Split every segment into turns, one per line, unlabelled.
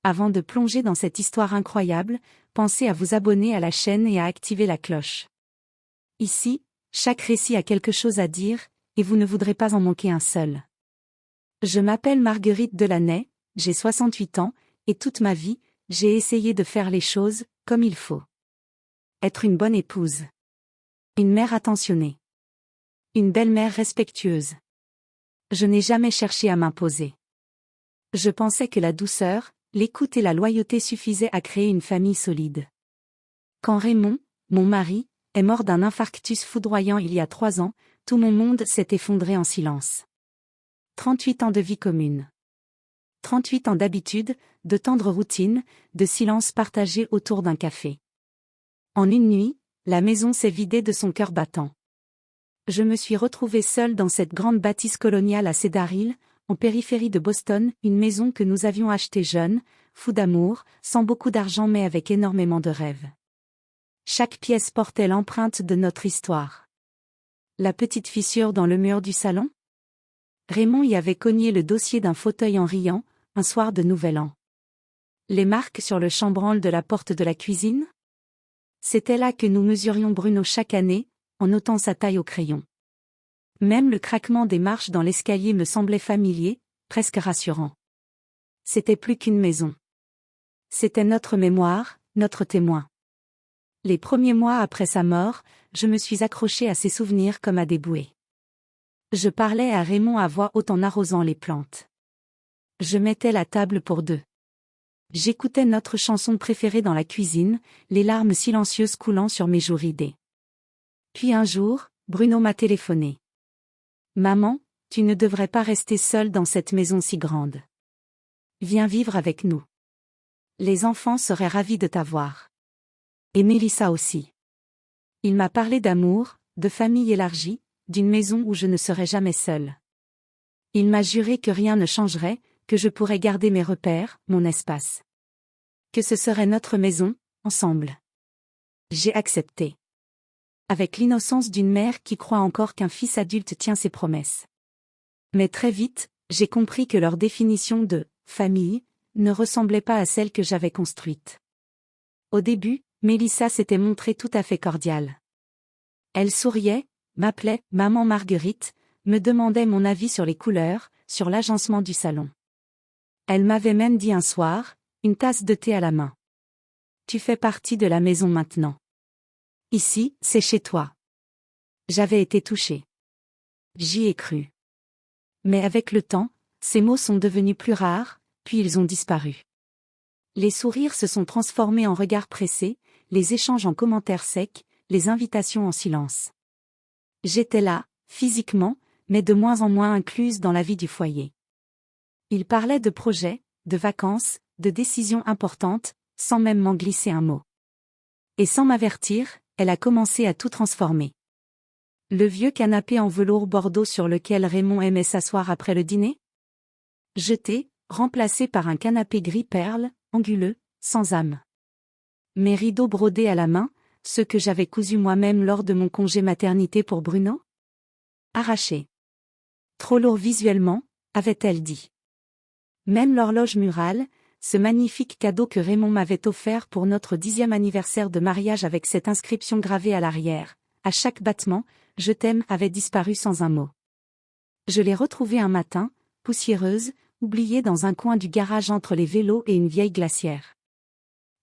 Avant de plonger dans cette histoire incroyable, pensez à vous abonner à la chaîne et à activer la cloche. Ici, chaque récit a quelque chose à dire, et vous ne voudrez pas en manquer un seul. Je m'appelle Marguerite Delaney, j'ai 68 ans, et toute ma vie, j'ai essayé de faire les choses comme il faut. Être une bonne épouse. Une mère attentionnée. Une belle-mère respectueuse. Je n'ai jamais cherché à m'imposer. Je pensais que la douceur, l'écoute et la loyauté suffisaient à créer une famille solide. Quand Raymond, mon mari, est mort d'un infarctus foudroyant il y a 3 ans, tout mon monde s'est effondré en silence. 38 ans de vie commune. 38 ans d'habitude, de tendre routine, de silence partagé autour d'un café. En une nuit, la maison s'est vidée de son cœur battant. Je me suis retrouvée seule dans cette grande bâtisse coloniale à Cedar Hill, en périphérie de Boston, une maison que nous avions achetée jeunes, fous d'amour, sans beaucoup d'argent mais avec énormément de rêves. Chaque pièce portait l'empreinte de notre histoire. La petite fissure dans le mur du salon? Raymond y avait cogné le dossier d'un fauteuil en riant, un soir de Nouvel An. Les marques sur le chambranle de la porte de la cuisine? C'était là que nous mesurions Bruno chaque année, en notant sa taille au crayon. Même le craquement des marches dans l'escalier me semblait familier, presque rassurant. C'était plus qu'une maison. C'était notre mémoire, notre témoin. Les premiers mois après sa mort, je me suis accrochée à ses souvenirs comme à des bouées. Je parlais à Raymond à voix haute en arrosant les plantes. Je mettais la table pour deux. J'écoutais notre chanson préférée dans la cuisine, les larmes silencieuses coulant sur mes joues ridées. Puis un jour, Bruno m'a téléphoné. « Maman, tu ne devrais pas rester seule dans cette maison si grande. Viens vivre avec nous. Les enfants seraient ravis de t'avoir. Et Mélissa aussi. » Il m'a parlé d'amour, de famille élargie, d'une maison où je ne serais jamais seule. Il m'a juré que rien ne changerait, que je pourrais garder mes repères, mon espace. Que ce serait notre maison, ensemble. J'ai accepté. Avec l'innocence d'une mère qui croit encore qu'un fils adulte tient ses promesses. Mais très vite, j'ai compris que leur définition de « famille » ne ressemblait pas à celle que j'avais construite. Au début, Mélissa s'était montrée tout à fait cordiale. Elle souriait, m'appelait « Maman Marguerite », me demandait mon avis sur les couleurs, sur l'agencement du salon. Elle m'avait même dit un soir, une tasse de thé à la main. « Tu fais partie de la maison maintenant. Ici, c'est chez toi. » J'avais été touchée. J'y ai cru. Mais avec le temps, ces mots sont devenus plus rares, puis ils ont disparu. Les sourires se sont transformés en regards pressés, les échanges en commentaires secs, les invitations en silence. J'étais là, physiquement, mais de moins en moins incluse dans la vie du foyer. Il parlait de projets, de vacances, de décisions importantes, sans même m'en glisser un mot. Et sans m'avertir, elle a commencé à tout transformer. Le vieux canapé en velours bordeaux sur lequel Raymond aimait s'asseoir après le dîner? Jeté, remplacé par un canapé gris perle, anguleux, sans âme. Mes rideaux brodés à la main, ceux que j'avais cousus moi-même lors de mon congé maternité pour Bruno? Arrachés. Trop lourd visuellement, avait-elle dit. Même l'horloge murale, ce magnifique cadeau que Raymond m'avait offert pour notre 10e anniversaire de mariage avec cette inscription gravée à l'arrière, à chaque battement, « Je t'aime » avait disparu sans un mot. Je l'ai retrouvée un matin, poussiéreuse, oubliée dans un coin du garage entre les vélos et une vieille glacière.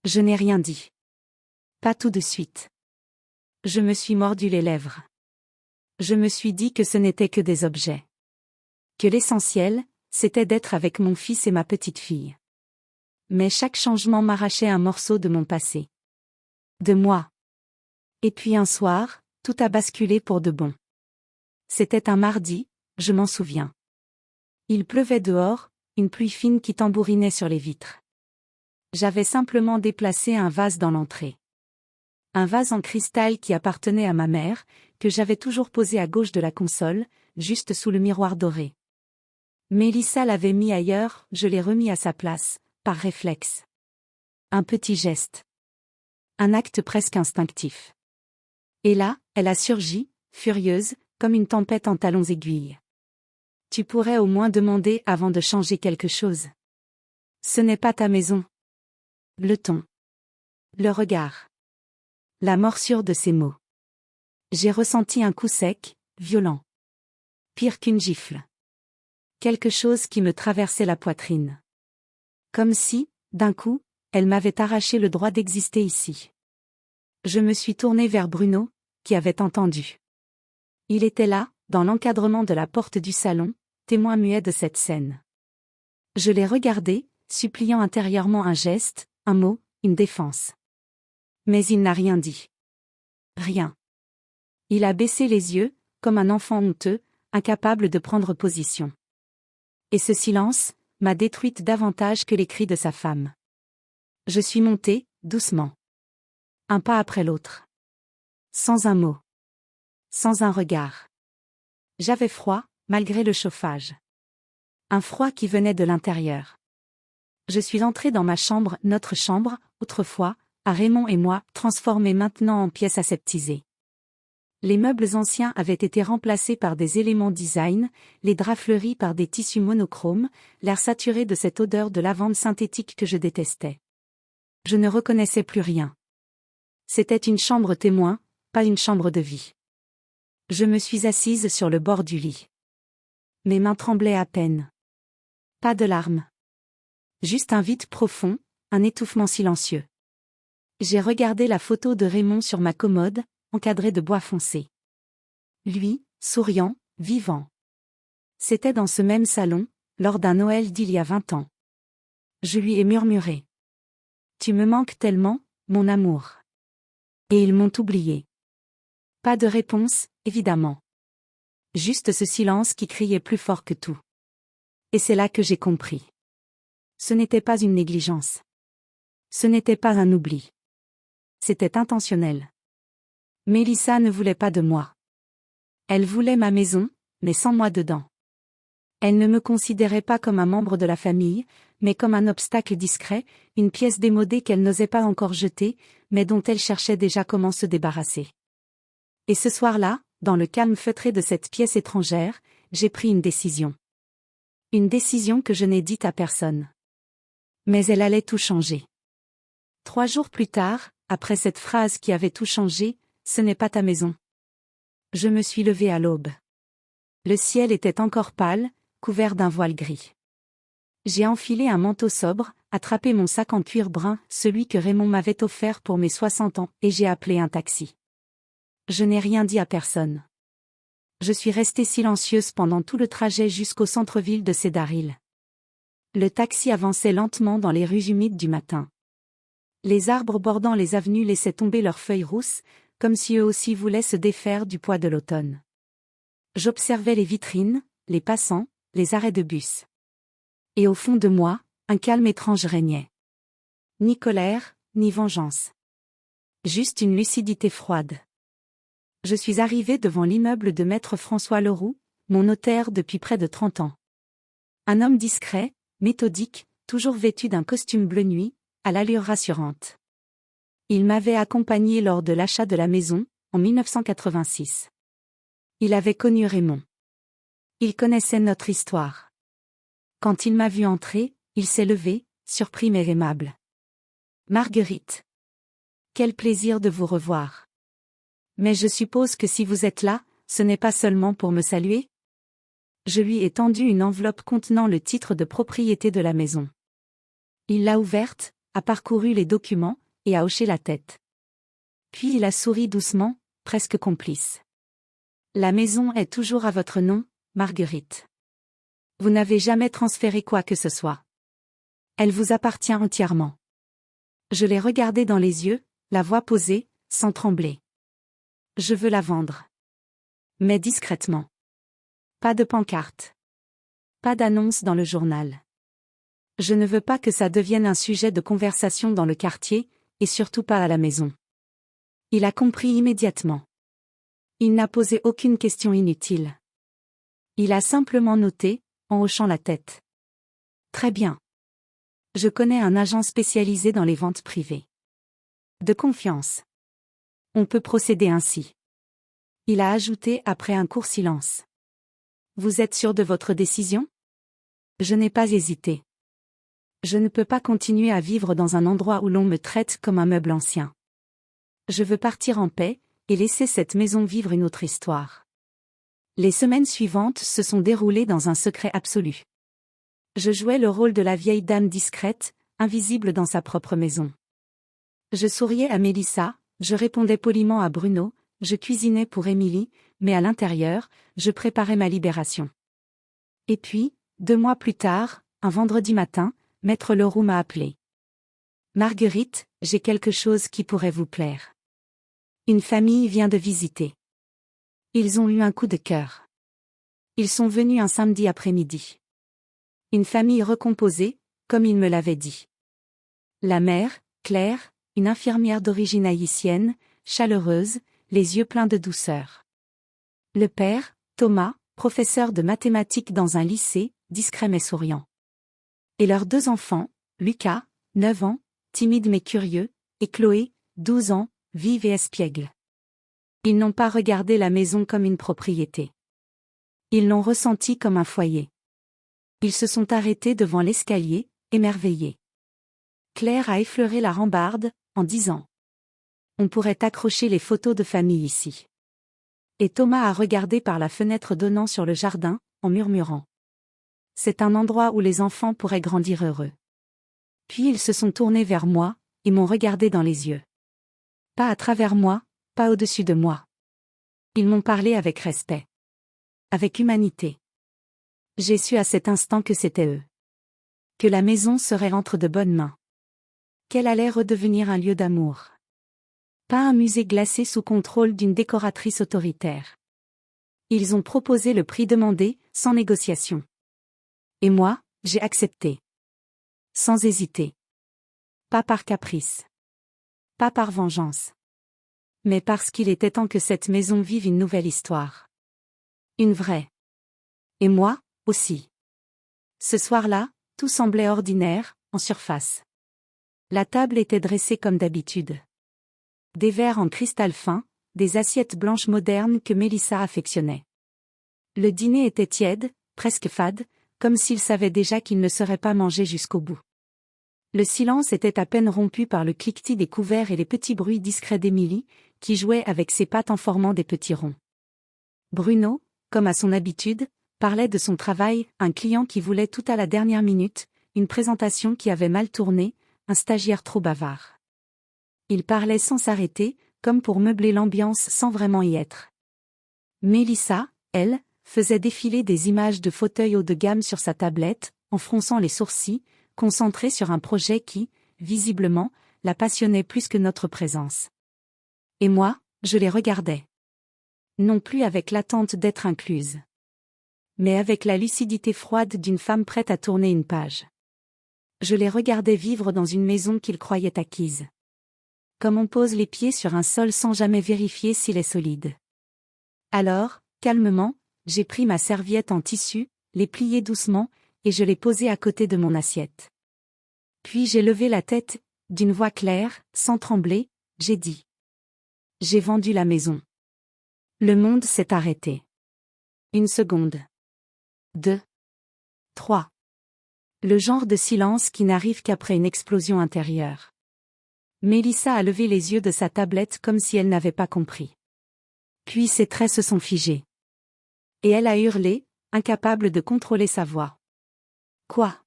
Je n'ai rien dit. Pas tout de suite. Je me suis mordu les lèvres. Je me suis dit que ce n'était que des objets. Que l'essentiel, c'était d'être avec mon fils et ma petite fille. Mais chaque changement m'arrachait un morceau de mon passé. De moi. Et puis un soir, tout a basculé pour de bon. C'était un mardi, je m'en souviens. Il pleuvait dehors, une pluie fine qui tambourinait sur les vitres. J'avais simplement déplacé un vase dans l'entrée. Un vase en cristal qui appartenait à ma mère, que j'avais toujours posé à gauche de la console, juste sous le miroir doré. Mélissa l'avait mis ailleurs, je l'ai remis à sa place, par réflexe. Un petit geste. Un acte presque instinctif. Et là, elle a surgi, furieuse, comme une tempête en talons aiguilles. Tu pourrais au moins demander avant de changer quelque chose. Ce n'est pas ta maison, Le ton. Le regard. La morsure de ses mots. J'ai ressenti un coup sec, violent. Pire qu'une gifle. Quelque chose qui me traversait la poitrine. Comme si, d'un coup, elle m'avait arraché le droit d'exister ici. Je me suis tournée vers Bruno, qui avait entendu. Il était là, dans l'encadrement de la porte du salon, témoin muet de cette scène. Je l'ai regardé, suppliant intérieurement un geste, un mot, une défense. Mais il n'a rien dit. Rien. Il a baissé les yeux, comme un enfant honteux, incapable de prendre position. Et ce silence m'a détruite davantage que les cris de sa femme. Je suis montée, doucement. Un pas après l'autre. Sans un mot. Sans un regard. J'avais froid, malgré le chauffage. Un froid qui venait de l'intérieur. Je suis entrée dans ma chambre, notre chambre, autrefois, à Raymond et moi, transformée maintenant en pièce aseptisée. Les meubles anciens avaient été remplacés par des éléments design, les draps fleuris par des tissus monochromes, l'air saturé de cette odeur de lavande synthétique que je détestais. Je ne reconnaissais plus rien. C'était une chambre témoin, pas une chambre de vie. Je me suis assise sur le bord du lit. Mes mains tremblaient à peine. Pas de larmes. Juste un vide profond, un étouffement silencieux. J'ai regardé la photo de Raymond sur ma commode, encadrée de bois foncé. Lui, souriant, vivant. C'était dans ce même salon, lors d'un Noël d'il y a 20 ans. Je lui ai murmuré. Tu me manques tellement, mon amour. Et ils m'ont oublié. Pas de réponse, évidemment. Juste ce silence qui criait plus fort que tout. Et c'est là que j'ai compris. Ce n'était pas une négligence. Ce n'était pas un oubli. C'était intentionnel. Mélissa ne voulait pas de moi. Elle voulait ma maison, mais sans moi dedans. Elle ne me considérait pas comme un membre de la famille, mais comme un obstacle discret, une pièce démodée qu'elle n'osait pas encore jeter, mais dont elle cherchait déjà comment se débarrasser. Et ce soir-là, dans le calme feutré de cette pièce étrangère, j'ai pris une décision. Une décision que je n'ai dite à personne. Mais elle allait tout changer. 3 jours plus tard, après cette phrase qui avait tout changé, ce n'est pas ta maison. Je me suis levée à l'aube. Le ciel était encore pâle, couvert d'un voile gris. J'ai enfilé un manteau sobre, attrapé mon sac en cuir brun, celui que Raymond m'avait offert pour mes 60 ans, et j'ai appelé un taxi. Je n'ai rien dit à personne. Je suis restée silencieuse pendant tout le trajet jusqu'au centre-ville de Cedar Hill. Le taxi avançait lentement dans les rues humides du matin. Les arbres bordant les avenues laissaient tomber leurs feuilles rousses, comme si eux aussi voulaient se défaire du poids de l'automne. J'observais les vitrines, les passants, les arrêts de bus. Et au fond de moi, un calme étrange régnait. Ni colère, ni vengeance. Juste une lucidité froide. Je suis arrivée devant l'immeuble de maître François Leroux, mon notaire depuis près de 30 ans. Un homme discret, méthodique, toujours vêtu d'un costume bleu nuit, à l'allure rassurante. Il m'avait accompagné lors de l'achat de la maison, en 1986. Il avait connu Raymond. Il connaissait notre histoire. Quand il m'a vu entrer, il s'est levé, surpris mais aimable. Marguerite. Quel plaisir de vous revoir. Mais je suppose que si vous êtes là, ce n'est pas seulement pour me saluer? Je lui ai tendu une enveloppe contenant le titre de propriété de la maison. Il l'a ouverte, a parcouru les documents, et a hoché la tête. Puis il a souri doucement, presque complice. La maison est toujours à votre nom, Marguerite. Vous n'avez jamais transféré quoi que ce soit. Elle vous appartient entièrement. Je l'ai regardé dans les yeux, la voix posée, sans trembler. Je veux la vendre. Mais discrètement. Pas de pancarte. Pas d'annonce dans le journal. Je ne veux pas que ça devienne un sujet de conversation dans le quartier, et surtout pas à la maison. Il a compris immédiatement. Il n'a posé aucune question inutile. Il a simplement noté, en hochant la tête. Très bien. Je connais un agent spécialisé dans les ventes privées. De confiance. On peut procéder ainsi. Il a ajouté après un court silence. Vous êtes sûr de votre décision? Je n'ai pas hésité. Je ne peux pas continuer à vivre dans un endroit où l'on me traite comme un meuble ancien. Je veux partir en paix, et laisser cette maison vivre une autre histoire. Les semaines suivantes se sont déroulées dans un secret absolu. Je jouais le rôle de la vieille dame discrète, invisible dans sa propre maison. Je souriais à Mélissa, je répondais poliment à Bruno, je cuisinais pour Émilie, mais à l'intérieur, je préparais ma libération. Et puis, 2 mois plus tard, un vendredi matin, Maître Leroux m'a appelé. Marguerite, j'ai quelque chose qui pourrait vous plaire. Une famille vient de visiter. Ils ont eu un coup de cœur. Ils sont venus un samedi après-midi. Une famille recomposée, comme il me l'avait dit. La mère, Claire, une infirmière d'origine haïtienne, chaleureuse, les yeux pleins de douceur. Le père, Thomas, professeur de mathématiques dans un lycée, discret mais souriant. Et leurs 2 enfants, Lucas, 9 ans, timide mais curieux, et Chloé, 12 ans, vive et espiègle. Ils n'ont pas regardé la maison comme une propriété. Ils l'ont ressentie comme un foyer. Ils se sont arrêtés devant l'escalier, émerveillés. Claire a effleuré la rambarde, en disant « On pourrait accrocher les photos de famille ici. » Et Thomas a regardé par la fenêtre donnant sur le jardin, en murmurant « C'est un endroit où les enfants pourraient grandir heureux. » Puis ils se sont tournés vers moi, et m'ont regardé dans les yeux. Pas à travers moi, pas au-dessus de moi. Ils m'ont parlé avec respect. Avec humanité. J'ai su à cet instant que c'était eux. Que la maison serait entre de bonnes mains. Qu'elle allait redevenir un lieu d'amour. Pas un musée glacé sous contrôle d'une décoratrice autoritaire. Ils ont proposé le prix demandé, sans négociation. Et moi, j'ai accepté. Sans hésiter. Pas par caprice. Pas par vengeance. Mais parce qu'il était temps que cette maison vive une nouvelle histoire. Une vraie. Et moi, aussi. Ce soir-là, tout semblait ordinaire, en surface. La table était dressée comme d'habitude. Des verres en cristal fin, des assiettes blanches modernes que Mélissa affectionnait. Le dîner était tiède, presque fade, comme s'il savait déjà qu'il ne serait pas mangé jusqu'au bout. Le silence était à peine rompu par le cliquetis des couverts et les petits bruits discrets d'Émilie, qui jouait avec ses pattes en formant des petits ronds. Bruno, comme à son habitude, parlait de son travail, un client qui voulait tout à la dernière minute, une présentation qui avait mal tourné, un stagiaire trop bavard. Il parlait sans s'arrêter, comme pour meubler l'ambiance sans vraiment y être. Mélissa, elle, faisait défiler des images de fauteuils haut de gamme sur sa tablette, en fronçant les sourcils, concentrée sur un projet qui, visiblement, la passionnait plus que notre présence. Et moi, je les regardais. Non plus avec l'attente d'être incluse. Mais avec la lucidité froide d'une femme prête à tourner une page. Je les regardais vivre dans une maison qu'ils croyaient acquise. Comme on pose les pieds sur un sol sans jamais vérifier s'il est solide. Alors, calmement, j'ai pris ma serviette en tissu, l'ai pliée doucement, et je l'ai posée à côté de mon assiette. Puis j'ai levé la tête, d'une voix claire, sans trembler, j'ai dit. J'ai vendu la maison. Le monde s'est arrêté. 1 seconde. 2. 3. Le genre de silence qui n'arrive qu'après une explosion intérieure. Mélissa a levé les yeux de sa tablette comme si elle n'avait pas compris. Puis ses traits se sont figés. Et elle a hurlé, incapable de contrôler sa voix. Quoi?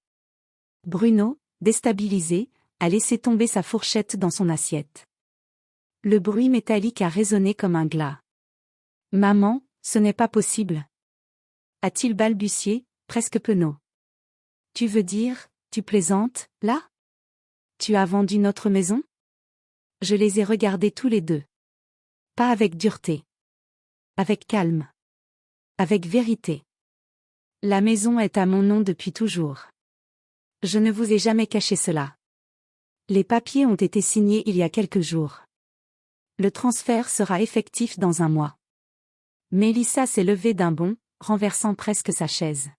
Bruno, déstabilisé, a laissé tomber sa fourchette dans son assiette. Le bruit métallique a résonné comme un glas. Maman, ce n'est pas possible. A-t-il balbutié, presque penaud. Tu veux dire, tu plaisantes, là? Tu as vendu notre maison? Je les ai regardés tous les deux. Pas avec dureté. Avec calme. Avec vérité. La maison est à mon nom depuis toujours. Je ne vous ai jamais caché cela. Les papiers ont été signés il y a quelques jours. Le transfert sera effectif dans 1 mois. Mélissa s'est levée d'un bond, renversant presque sa chaise.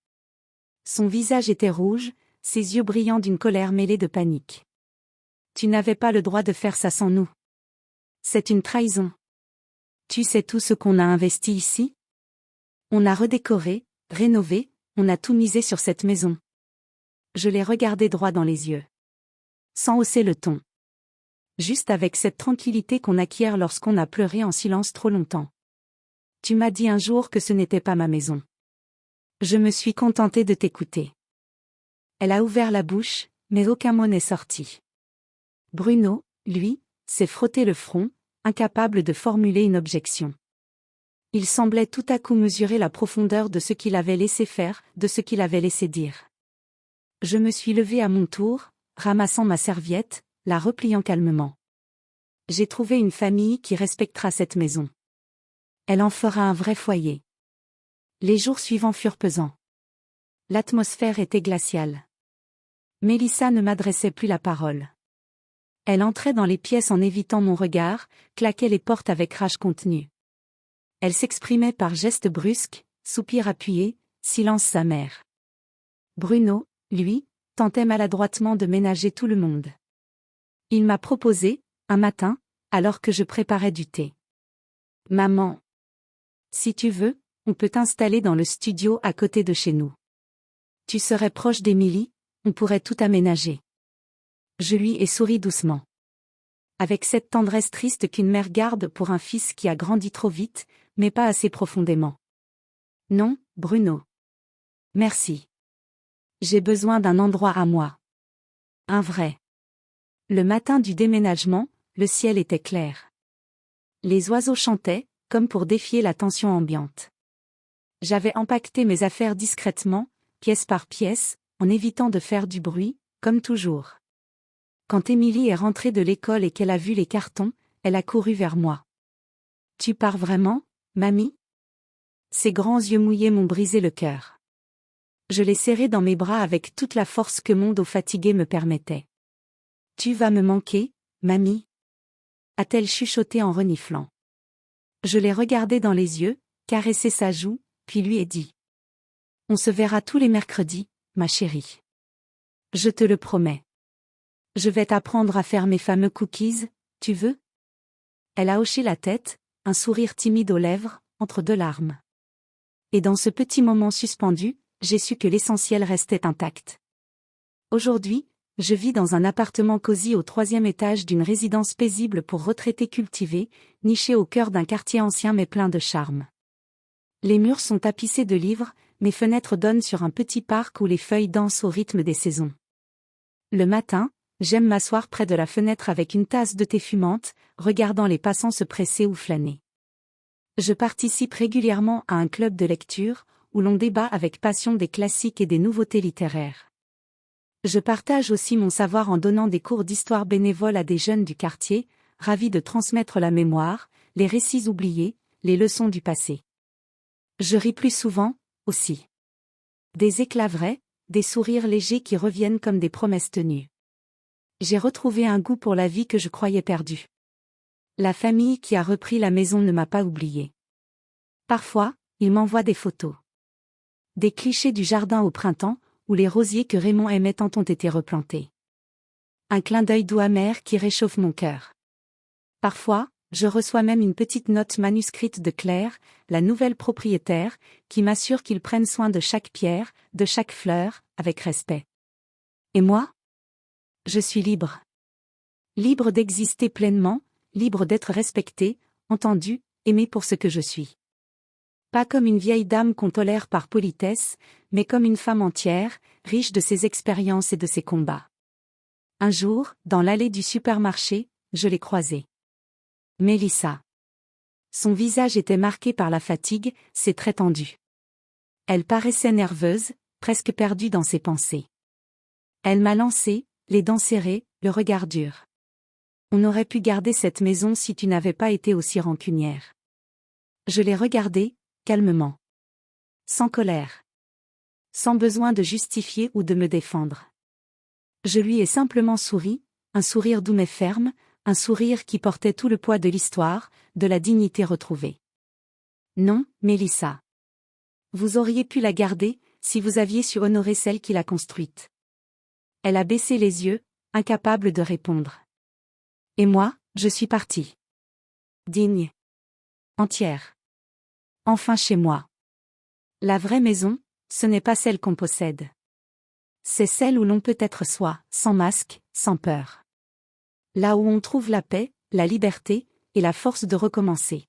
Son visage était rouge, ses yeux brillants d'une colère mêlée de panique. Tu n'avais pas le droit de faire ça sans nous. C'est une trahison. Tu sais tout ce qu'on a investi ici? On a redécoré, rénové, on a tout misé sur cette maison. Je l'ai regardé droit dans les yeux. Sans hausser le ton. Juste avec cette tranquillité qu'on acquiert lorsqu'on a pleuré en silence trop longtemps. Tu m'as dit un jour que ce n'était pas ma maison. Je me suis contentée de t'écouter. Elle a ouvert la bouche, mais aucun mot n'est sorti. Bruno, lui, s'est frotté le front, incapable de formuler une objection. Il semblait tout à coup mesurer la profondeur de ce qu'il avait laissé faire, de ce qu'il avait laissé dire. Je me suis levée à mon tour, ramassant ma serviette, la repliant calmement. J'ai trouvé une famille qui respectera cette maison. Elle en fera un vrai foyer. Les jours suivants furent pesants. L'atmosphère était glaciale. Mélissa ne m'adressait plus la parole. Elle entrait dans les pièces en évitant mon regard, claquait les portes avec rage contenue. Elle s'exprimait par gestes brusques, soupirs appuyés, silence amer. Bruno, lui, tentait maladroitement de ménager tout le monde. Il m'a proposé, un matin, alors que je préparais du thé. Maman. Si tu veux, on peut t'installer dans le studio à côté de chez nous. Tu serais proche d'Émilie, on pourrait tout aménager. Je lui ai souri doucement. Avec cette tendresse triste qu'une mère garde pour un fils qui a grandi trop vite, mais pas assez profondément. Non, Bruno. Merci. J'ai besoin d'un endroit à moi. Un vrai. Le matin du déménagement, le ciel était clair. Les oiseaux chantaient, comme pour défier la tension ambiante. J'avais empaqueté mes affaires discrètement, pièce par pièce, en évitant de faire du bruit, comme toujours. Quand Émilie est rentrée de l'école et qu'elle a vu les cartons, elle a couru vers moi. « Tu pars vraiment, mamie ?» Ses grands yeux mouillés m'ont brisé le cœur. Je l'ai serrée dans mes bras avec toute la force que mon dos fatigué me permettait. « Tu vas me manquer, mamie ?» a-t-elle chuchoté en reniflant. Je l'ai regardée dans les yeux, caressé sa joue, puis lui ai dit. « On se verra tous les mercredis, ma chérie. Je te le promets. Je vais t'apprendre à faire mes fameux cookies, tu veux ?» Elle a hoché la tête, un sourire timide aux lèvres, entre deux larmes. Et dans ce petit moment suspendu, j'ai su que l'essentiel restait intact. Aujourd'hui, je vis dans un appartement cosy au 3e étage d'une résidence paisible pour retraités cultivés, niché au cœur d'un quartier ancien mais plein de charme. Les murs sont tapissés de livres, mes fenêtres donnent sur un petit parc où les feuilles dansent au rythme des saisons. Le matin, j'aime m'asseoir près de la fenêtre avec une tasse de thé fumante, regardant les passants se presser ou flâner. Je participe régulièrement à un club de lecture, où l'on débat avec passion des classiques et des nouveautés littéraires. Je partage aussi mon savoir en donnant des cours d'histoire bénévoles à des jeunes du quartier, ravis de transmettre la mémoire, les récits oubliés, les leçons du passé. Je ris plus souvent, aussi. Des éclats vrais, des sourires légers qui reviennent comme des promesses tenues. J'ai retrouvé un goût pour la vie que je croyais perdue. La famille qui a repris la maison ne m'a pas oublié. Parfois, ils m'envoient des photos. Des clichés du jardin au printemps, où les rosiers que Raymond aimait tant ont été replantés. Un clin d'œil doux amer qui réchauffe mon cœur. Parfois, je reçois même une petite note manuscrite de Claire, la nouvelle propriétaire, qui m'assure qu'ils prennent soin de chaque pierre, de chaque fleur, avec respect. Et moi ? Je suis libre. Libre d'exister pleinement, libre d'être respectée, entendue, aimée pour ce que je suis. Pas comme une vieille dame qu'on tolère par politesse, mais comme une femme entière, riche de ses expériences et de ses combats. Un jour, dans l'allée du supermarché, je l'ai croisée. Mélissa. Son visage était marqué par la fatigue, ses traits tendus. Elle paraissait nerveuse, presque perdue dans ses pensées. Elle m'a lancé, les dents serrées, le regard dur. On aurait pu garder cette maison si tu n'avais pas été aussi rancunière. Je l'ai regardée, calmement. Sans colère. Sans besoin de justifier ou de me défendre. Je lui ai simplement souri, un sourire doux mais ferme, un sourire qui portait tout le poids de l'histoire, de la dignité retrouvée. Non, Mélissa. Vous auriez pu la garder, si vous aviez su honorer celle qui l'a construite. Elle a baissé les yeux, incapable de répondre. Et moi, je suis partie. Digne. Entière. Enfin chez moi. La vraie maison, ce n'est pas celle qu'on possède. C'est celle où l'on peut être soi, sans masque, sans peur. Là où on trouve la paix, la liberté, et la force de recommencer.